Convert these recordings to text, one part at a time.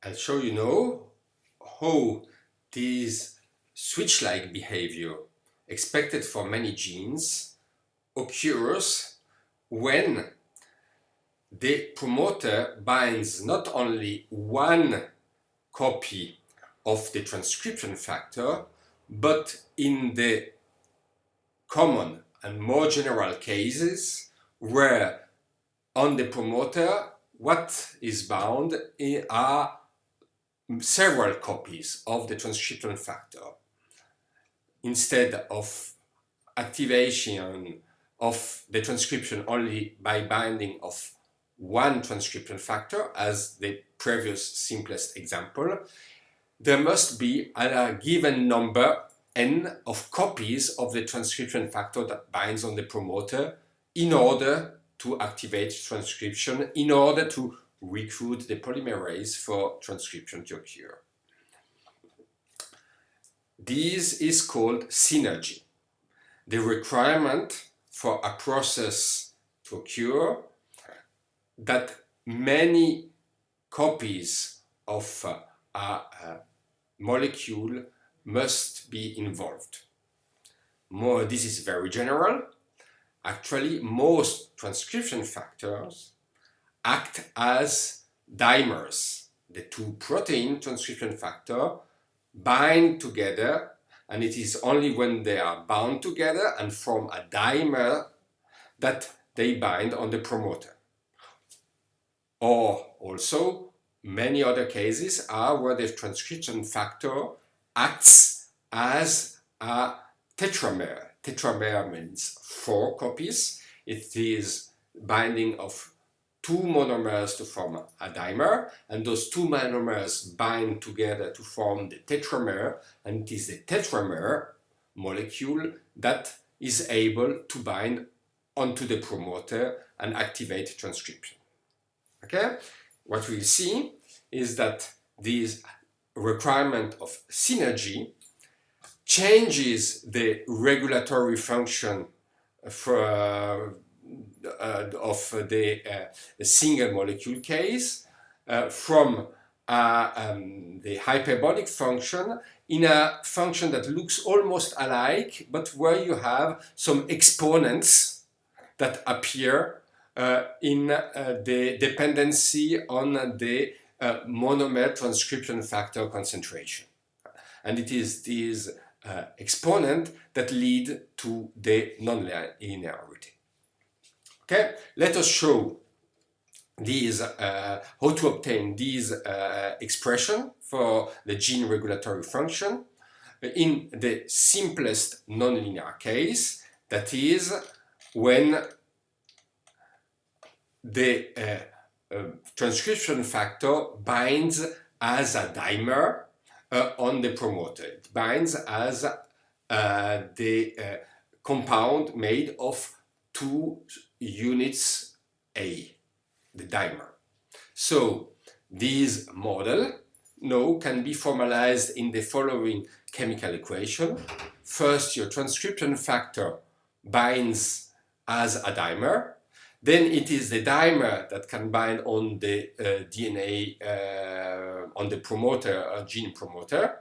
I'll show you now how this switch-like behavior expected for many genes occurs when the promoter binds not only one copy of the transcription factor, but in the common and more general cases where on the promoter what is bound are several copies of the transcription factor. Instead of activation of the transcription only by binding of one transcription factor, as the previous simplest example, there must be a given number n of copies of the transcription factor that binds on the promoter in order to activate transcription, in order to recruit the polymerase for transcription to occur. This is called synergy. The requirement for a process to occur that many copies of a molecule must be involved. This is very general. Actually, most transcription factors act as dimers. The two protein transcription factors bind together, and it is only when they are bound together and form a dimer that they bind on the promoter. Or also, many other cases are where the transcription factor acts as a tetramer. Tetramer means 4 copies. It is binding of 2 monomers to form a dimer, and those 2 monomers bind together to form the tetramer, and it is the tetramer molecule that is able to bind onto the promoter and activate transcription. Okay? What we'll see is that this requirement of synergy changes the regulatory function of the single molecule case from the hyperbolic function in a function that looks almost alike, but where you have some exponents that appear in the dependency on the monomer transcription factor concentration. And it is these exponents that lead to the nonlinearity. Okay, let us show these, how to obtain these expression for the gene regulatory function in the simplest nonlinear case, that is when the transcription factor binds as a dimer on the promoter. It binds as the compound made of 2 units A, the dimer. So this model now can be formalized in the following chemical equation. First, your transcription factor binds as a dimer. Then it is the dimer that can bind on the DNA, on the promoter, gene promoter,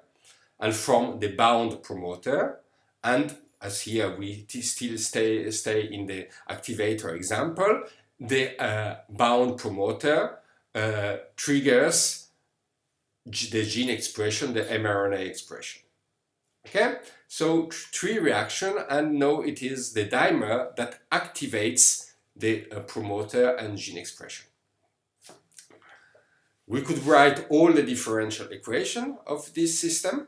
and from the bound promoter. And as here we still stay in the activator example, the bound promoter triggers the gene expression, the mRNA expression. Okay, so 3 reactions, and now it is the dimer that activates the promoter and gene expression. We could write all the differential equation of this system,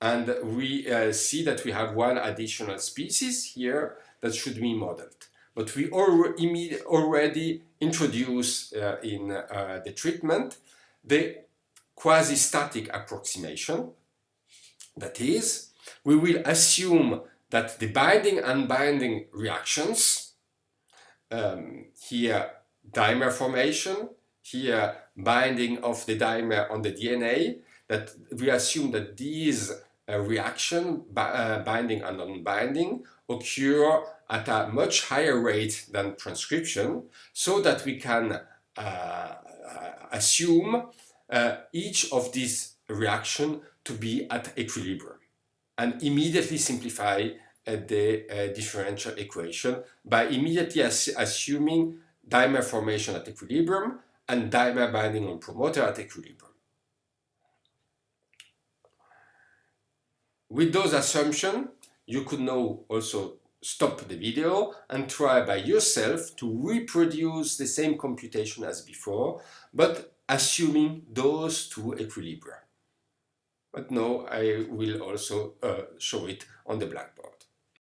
and we see that we have one additional species here that should be modeled. But we already introduced in the treatment the quasi-static approximation. That is, we will assume that the binding and unbinding reactions, here dimer formation, here binding of the dimer on the DNA, that we assume that these reaction, binding and unbinding, occur at a much higher rate than transcription, so that we can assume each of these reactions to be at equilibrium, and immediately simplify the differential equation by immediately assuming dimer formation at equilibrium and dimer binding on promoter at equilibrium. With those assumptions, you could now also stop the video and try by yourself to reproduce the same computation as before, but assuming those two equilibria. But now I will also show it on the blackboard.